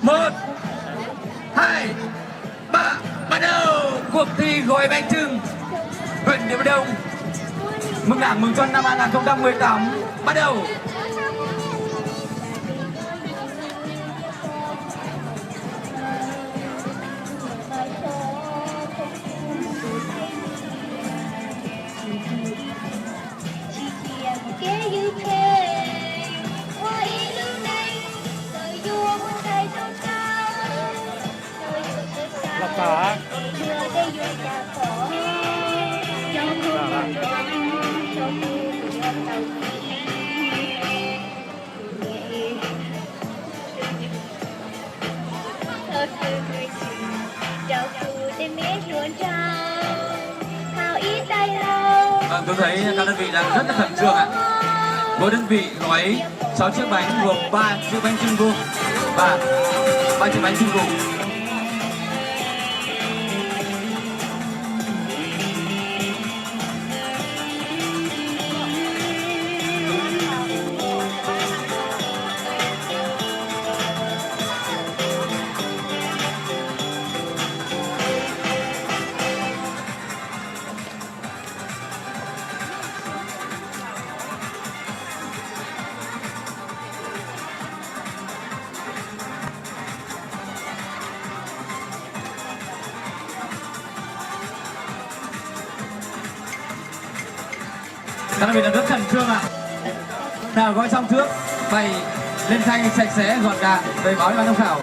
1, 2, 3, bắt đầu cuộc thi gói bánh chưng huyện Điện Biên Đông mừng Đảng mừng Xuân năm 2018 bắt đầu. Lọc phở. Vâng, tôi thấy các đơn vị đang rất là khẩn trương ạ. Mỗi đơn vị gói 6 chiếc bánh gồm 3 chiếc bánh trưng vuông và 3 chiếc bánh trưng vùng. Các đơn vị đang rất khẩn trương ạ. Nào gói xong trước, bày lên khay sạch sẽ gọn gàng về báo ban giám khảo.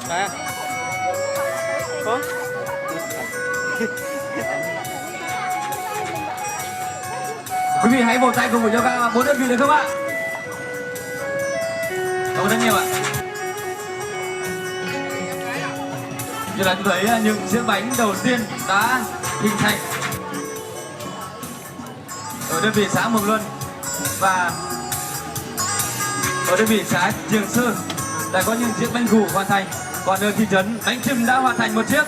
À. Có. Quý vị hãy vỗ tay cùng cho các 4 đơn vị được không ạ? Cảm ơn rất nhiều ạ. Như là chúng thấy những chiếc bánh đầu tiên đã hình thành ở đơn vị xã Mường Luân và ở đơn vị xã Trường Sơn đã có những chiếc bánh gù hoàn thành. Còn ở thị trấn bánh chưng đã hoàn thành một chiếc.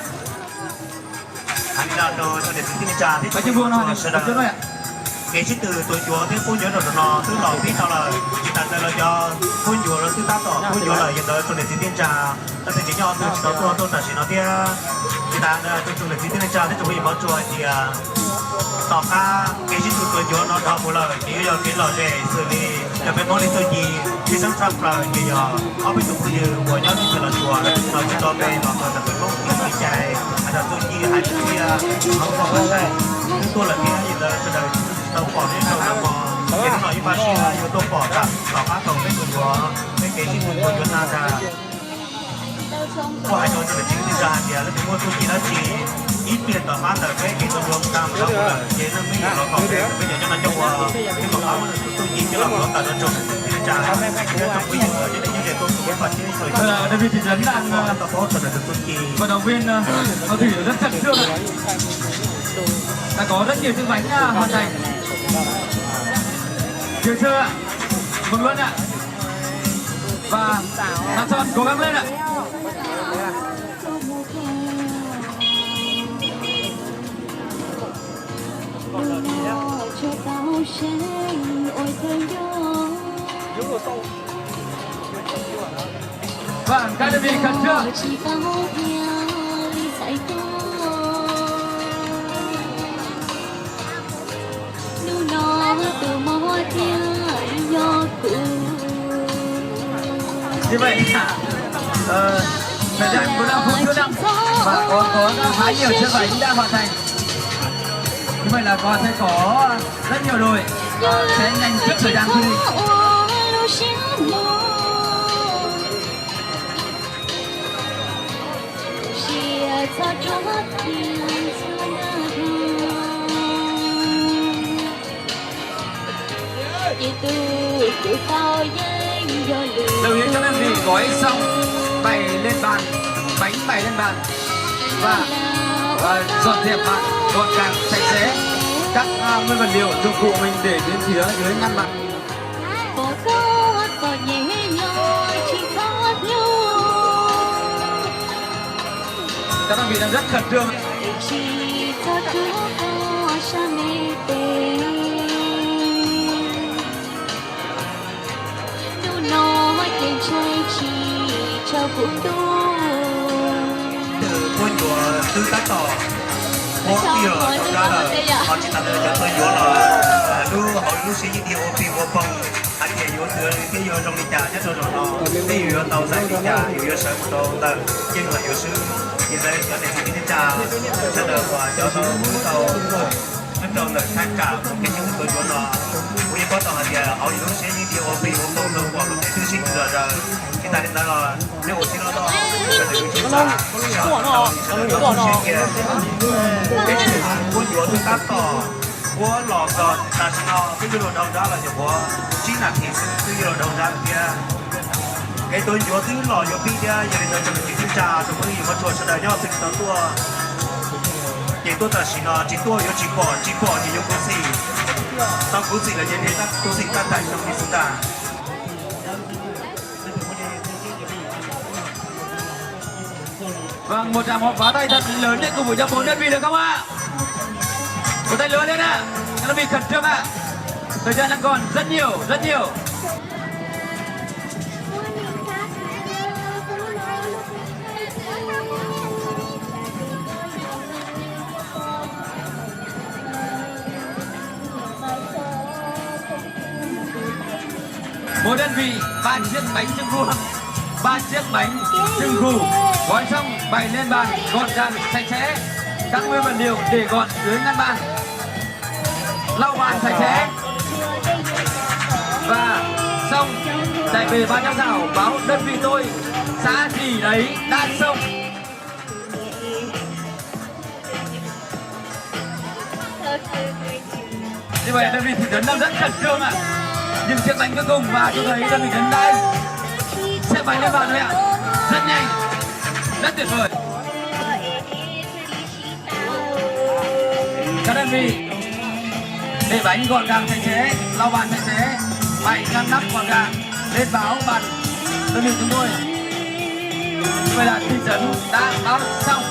Bánh chưng vuông nó hoàn thành một chiếc thôi ạ. Nghệ sĩ từ tuổi chúa tới cô nhớ rồi nó thứ lò tí sau là chỉ tặng lời cho cô chúa nó thứ tác tỏ cô chúa là hiện tại tôi để xin tiên trà ta sẽ chỉ nhau từ đó tôi ta chỉ nói tia chỉ tặng tôi để xin tiên trà thì tôi bị bỏ chùa thì tỏ ca nghệ sĩ từ tuổi chúa nó đó một lời chỉ giờ cái lời để xử lý để bên món đi tôi gì khi sáng sắp là thì giờ họ bị tụt như của nhau thì là chùa là nó chỉ cho về nó là phải mong cái chạy hay là tôi gì hay kia không có vấn đề tôi là kia gì là tôi đời tàu bỏ đến đầu là bỏ cái nó nói như bác sĩ là như tôi bỏ cả tàu cá tàu cái của cái gì của Việt Nam ra qua hai chỗ thì chính ra thì là cái mua tôi chỉ là chỉ ít tiền tàu cá tàu cái tôi luôn tam đó là chế nó mới nó còn bây giờ cho nó cho cái tàu cá tôi chỉ cho nó tàu nó trồng thì trả trong bây giờ như thế tôi cũng phải chơi rồi Đơn vị thị trấn đang vận động viên Ngọc Thủy rất khẩn trương ạ. Đã có rất nhiều chiếc bánh hoàn thành. Trường Sơn ạ, Mường Luân ạ và Nam Sơn cố gắng lên ạ. Vâng, các đơn vị khẩn trương. Như vậy thời gian cũng đang phút thứ 5 và có khá nhiều chiếc bánh đã hoàn thành. Như vậy là còn sẽ có rất nhiều đội sẽ nhanh trước thời gian quy định. Đầu tiên các đơn vị gói xong bày lên bàn, bánh bày lên bàn và dọn dẹp bàn gọn gàng sạch sẽ các nguyên vật liệu dụng cụ mình để đến phía dưới ngăn mặn. Các đơn vị đang rất khẩn trương. Từ quân chùa Tư Tác Tỏ có điều ra là họ chỉ tặng cho tôi vô là lu họ lu sĩ điều phi vô phong anh về vô từ cái vô trong đi trà nhất rồi nó cái vô tàu dài đi trà vô sở một tàu tờ nhưng mà vô sư hiện tại cho nên thì đi trà sẽ được và cho nó tàu nó tàu là khai cả cái những tôi vô nó bây giờ có tàu thì họ lu sĩ điều phi vô phong rồi còn cái thứ sinh rồi chúng ta đến đó là nếu mà xin nó đó cái chuyện quân chúa Tư Tác Tỏ của lò gòn ta xin nó cái điều đầu ra là chỉ có chính là thì cái điều đầu ra kia cái tôi chúa thứ lò chúa phi kia giờ này cho mình chỉ trà cho mọi người mà chùa sẽ đợi nhau thực tập tua chỉ tôi ta xin nó chỉ tôi có chỉ bỏ thì có cố gì tao cố gì là như thế ta cố gì ta tại trong chúng ta. Vâng, một tràng pháo tay thật lớn để cùng với cho 4 đơn vị được không ạ? Một tay lớn lên ạ. Các đơn vị khẩn trương ạ. Thời gian đang còn rất nhiều, rất nhiều. Mỗi đơn vị 3 chiếc bánh trưng vuông, 3 chiếc bánh trưng khủ gói xong bày lên bàn gọn gàng sạch sẽ, các nguyên vật liệu để gọn dưới ngăn bàn, lau bàn sạch sẽ và xong chạy về ban giám khảo báo đơn vị tôi xã gì đấy đã xong. Như vậy đơn vị thị trấn đang rất khẩn trương ạ. Nhưng chiếc bánh cuối cùng và tôi thấy đơn vị đến đây xếp bánh lên bàn thôi ạ. Rất nhanh, rất tuyệt vời. Các đơn vị để bánh gọn gàng sạch sẽ, lau bàn sạch sẽ, bày ngăn nắp gọn gàng, lên báo bàn đơn vị chúng tôi. Như vậy là thị trấn đã báo xong.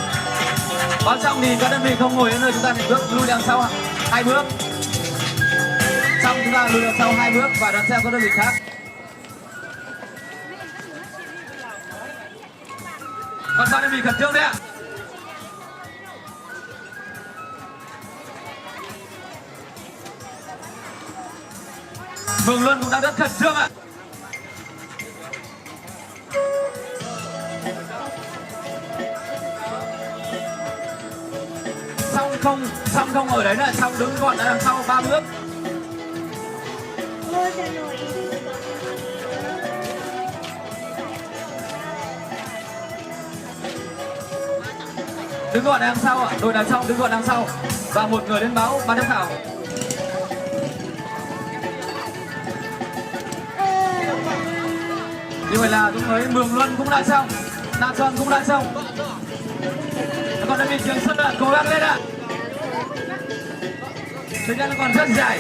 Báo xong thì các đơn vị không ngồi ở nơi chúng ta phải bước lui đằng sau 2 bước. Xong chúng ta lùi đằng sau 2 bước và đón xem các đơn vị khác. Còn 3 đơn vị khẩn trương đấy ạ. Mường Luân cũng đang rất khẩn trương ạ. Xong không ở đấy nữa, xong đứng gọn ở đằng sau 3 bước. Đứng gọn đằng sau ạ, đội đằng sau đứng gọn đằng sau và một người lên báo ban giám khảo. Như vậy là chúng thấy Mường Luân cũng đã xong, Nam Xuân cũng đã xong. Còn đơn vị Trường Xuân ạ, cố gắng lên ạ. Thời gian còn rất dài.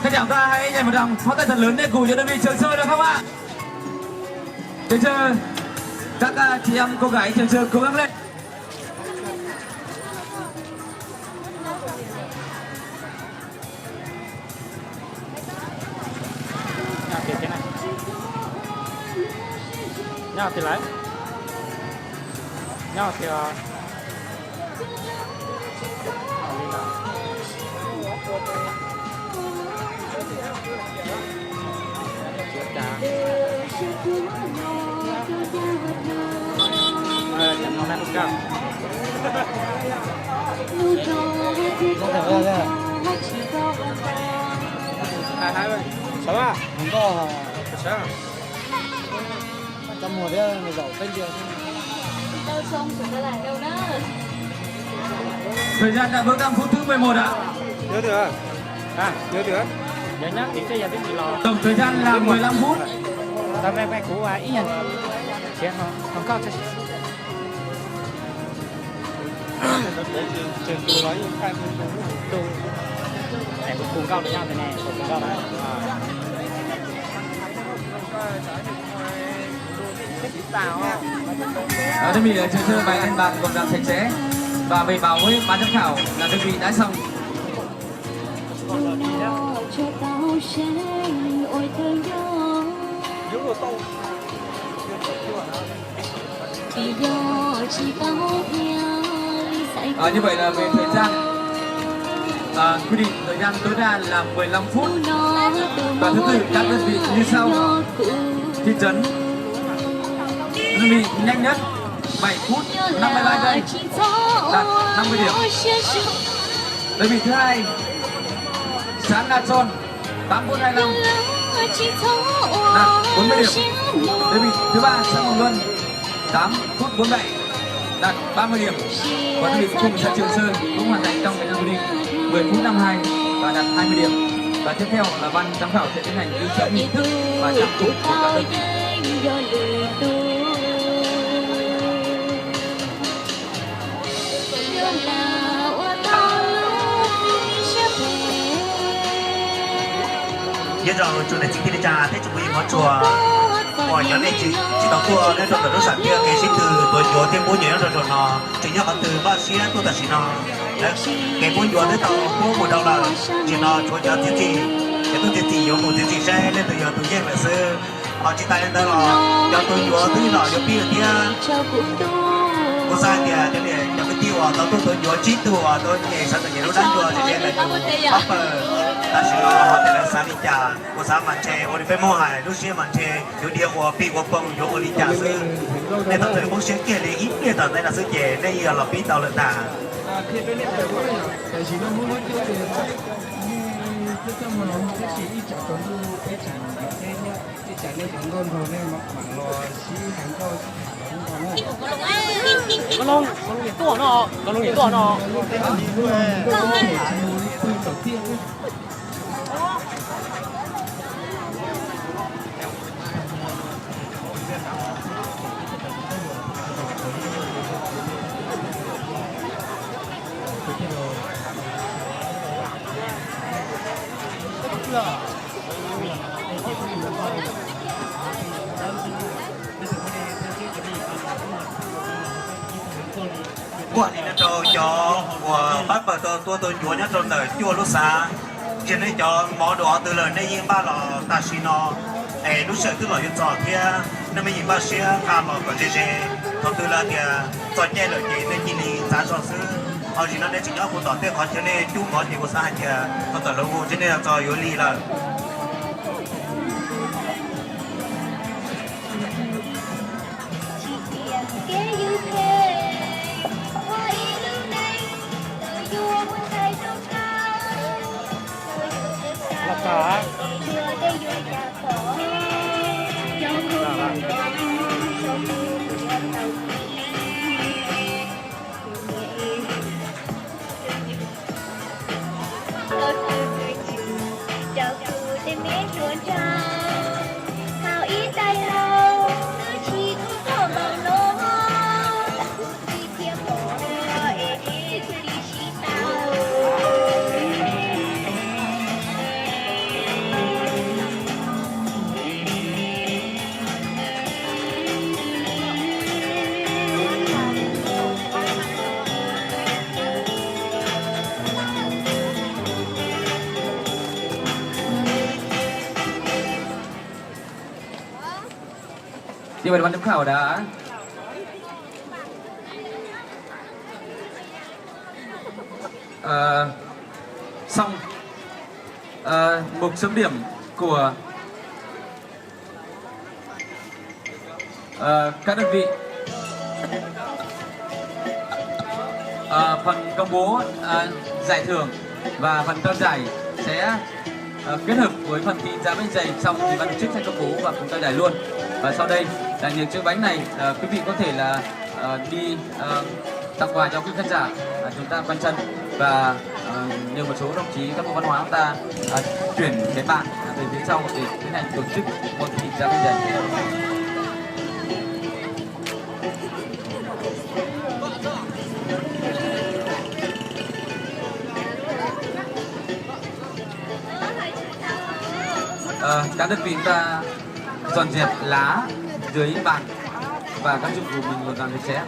Các chàng ta hãy nhảy một đằng pháo tay thật lớn để cùng cho đơn vị Trường Sơn được không ạ? Trường Sơn, các chị em cô gái Trường Sơn cố gắng lên. Nhau thì lấy. Nhau thì Hai bên. Sống à? Không có. Sống à? Trong mùa đấy người giàu tên điều. Đâu xong chúng ta lại đâu đó. Thời gian đã bước sang phút thứ 11 ạ. Nhớ được. À, nhớ được. Nhớ nhá, tí sẽ giờ biết gì lo. Tổng thời gian là 15 phút. Ta mẹ cũ à, ý nhận. Chết không cao chết. Trường tù nói khai tù. Này cùng cao được nhau thế này, cùng cao này. Đơn vị chơi bài lên bàn gọn gàng sạch sẽ và về báo với ban giám khảo là đơn vị đã xong. Như vậy là về thời gian quy định thời gian tối đa là 15 phút và thứ tự các đơn vị như sau: thị trấn đơn vị nhanh nhất 7 phút 53 giây đạt 50 điểm. Đơn vị thứ hai xã Nga Tròn 8 phút 25 đạt 40 điểm. Đơn vị thứ ba xã Mường Luân 8 phút 47 đạt 30 điểm. Và đơn vị cuối cùng xã Trường Sơn cũng hoàn thành trong thời gian quy định 10 phút 52 và đạt 20 điểm. Và tiếp theo là ban giám khảo sẽ tiến hành ghi chọn hình thức và trang phục của các đơn vị. Giờ rồi chỗ này chính đi trà thế chúng mình món chùa ngoài nhóm này chỉ đóng tua nên trong đó sản kia ngày sinh từ tuổi nhỏ thêm bốn nhớ rồi nó chỉ nhớ từ ba xí tôi ta chỉ nó cái bốn nhỏ tới tàu bốn một đầu là chỉ nó chỗ nhớ tiền gì cái tôi tiền gì dùng một tiền gì xe nên từ giờ tôi nghe là xưa họ chỉ tay lên đó là cho tôi nhỏ tới là cho biết kia cô sai kìa cái này cho cái tiêu tôi nhỏ chín tua tôi nghe sao tự nhiên nó đánh tua thì đây là bắp ta chỉ nói họ để là sáng đi chả cô sáng mặt chè cô đi phải mua hải lúc xưa mặt chè chỗ địa của pi của bông chỗ cô đi chả xưa nên tao thấy bông xế kia đi ít kia tao thấy là xưa chè đây giờ là pi tao lên đà con lông tua nó, con lông tua nó. của thì nó cho của bắt vào tôi chúa nhá trong đời chúa lúc xa trên đây cho món đồ từ lời đây nhưng ba lò ta xin nó lúc sợ tức là hiện trò kia nên mình ba xia cà lò của dê thôi từ là kia trò nhẹ lời gì nên chỉ đi giá trò sư họ chỉ nói đây chính là của tỏ tiền họ cho nên chung có thì của sao kia họ tỏ lâu cho nên là trò yếu ly là Cả. Như vậy ban giám khảo đã xong mục chấm điểm của các đơn vị. phần công bố giải thưởng và phần trao giải sẽ kết hợp với phần thi giá bánh dày, xong thì ban tổ chức sẽ công bố và cùng trao giải luôn. Và sau đây là những chiếc bánh này quý vị có thể là đi tặng quà cho quý khán giả chúng ta quanh chân, và nhờ một số đồng chí các bộ văn hóa chúng ta chuyển cái bàn về phía sau để tiến hành tổ chức một thi giá bánh dày. Các đơn vị ta dọn dẹp lá dưới bàn và các dụng cụ mình làm sạch sẽ.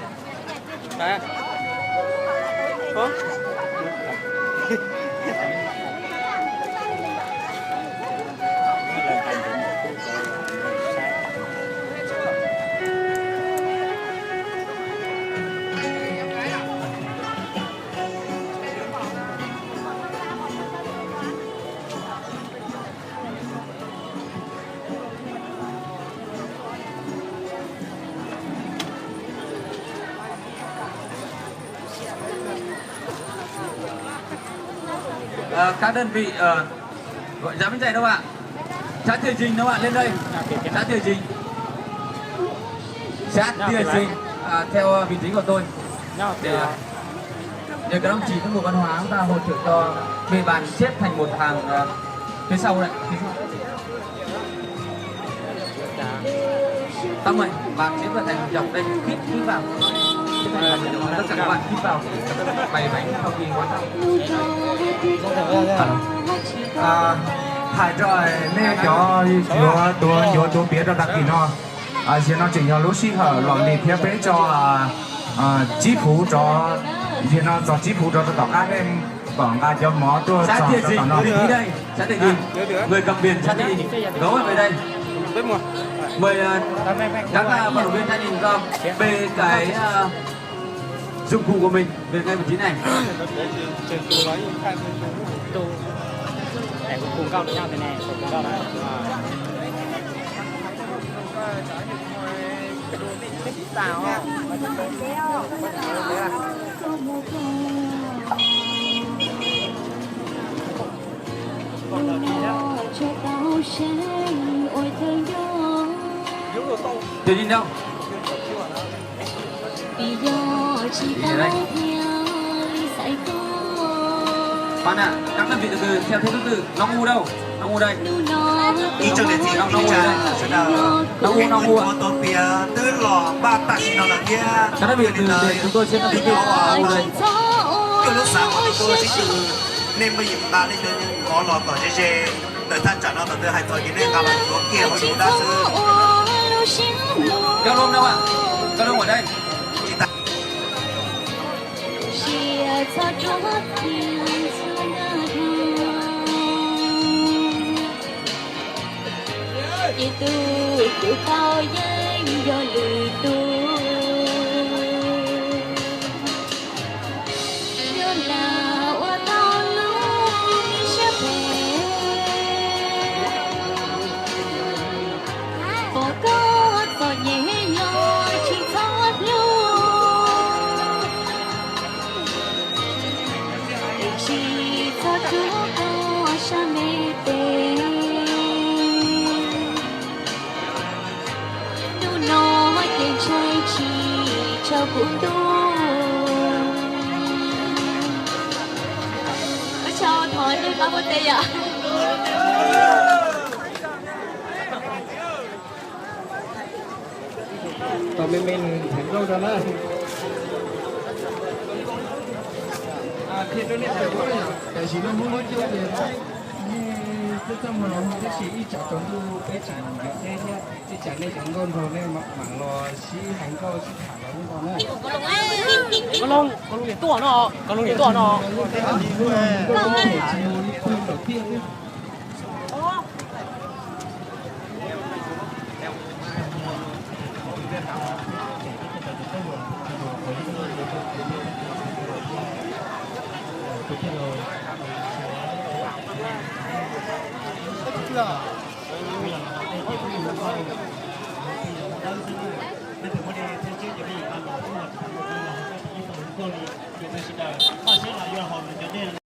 Các đơn vị gọi giá bánh dày đâu ạ? Xã Thiều Trình đâu ạ? Lên đây. Xã Thiều Trình. Xã Thiều Trình theo vị trí của tôi để các đồng chí các bộ văn hóa chúng ta hỗ trợ cho bề bàn xếp thành một hàng phía sau này. Xong rồi, bàn xếp vào thành dọc đây, hít vào. Tất cả các bạn hít vào bày bánh không gì quan trọng. Hải trời nè cho tôi biết đặc kỳ nó hiện nó chỉ nhau lúc xí hở lòng đi phía bên cho chí phủ cho hiện nó cho chí phủ cho tất cả em còn cả cho mỏ tôi Xã Thiều Trình người đi đây, Xã Thiều Trình người cầm biển Xã Thiều Trình gấu về đây. Mời các vận động viên Thái Đình do về cái dụng cụ của mình về ngay vị trí này. Để cùng cao với nhau thế này, cùng cao này. Tuyển nhìn đâu? Ở đây. Bạn ạ, các đơn vị từ từ theo thứ tự. Long U đâu? Long U đây. Ý trong đề thi Long U đây. Long U ạ. Tư lò ba tạ xin nó là kia. Các đơn vị từ để chúng tôi sẽ là thứ tự. Long U đây. Từ lúc sáng của tôi sẽ từ nên bây giờ ta lên tới có lò cỏ dê đợiท่านtrả nó từ hai tuần như nên gặp có kia họ chúng ta sẽ Cao Long đâu ạ? Cao Long ở đây. Tự cao danh do lười tu do là qua tao lúc sẽ về bỏ có bỏ nhẹ nhõm chỉ thoát luôn chỉ thoát trước có sa mê tê trai chỉ cho cũng đúng. Chào thổi đi ba mươi tỷ ạ. Còn mình thành công rồi đó. Thì tôi nên phải nói là cái gì nó muốn nói chuyện về tất cả mọi người sẽ chỉ trả cho tôi cái trả việc thế nhé, chỉ trả này chẳng còn rồi nên mà lo chỉ hành câu chỉ thả nó không còn nữa. Con lông nhảy tua nó. dạ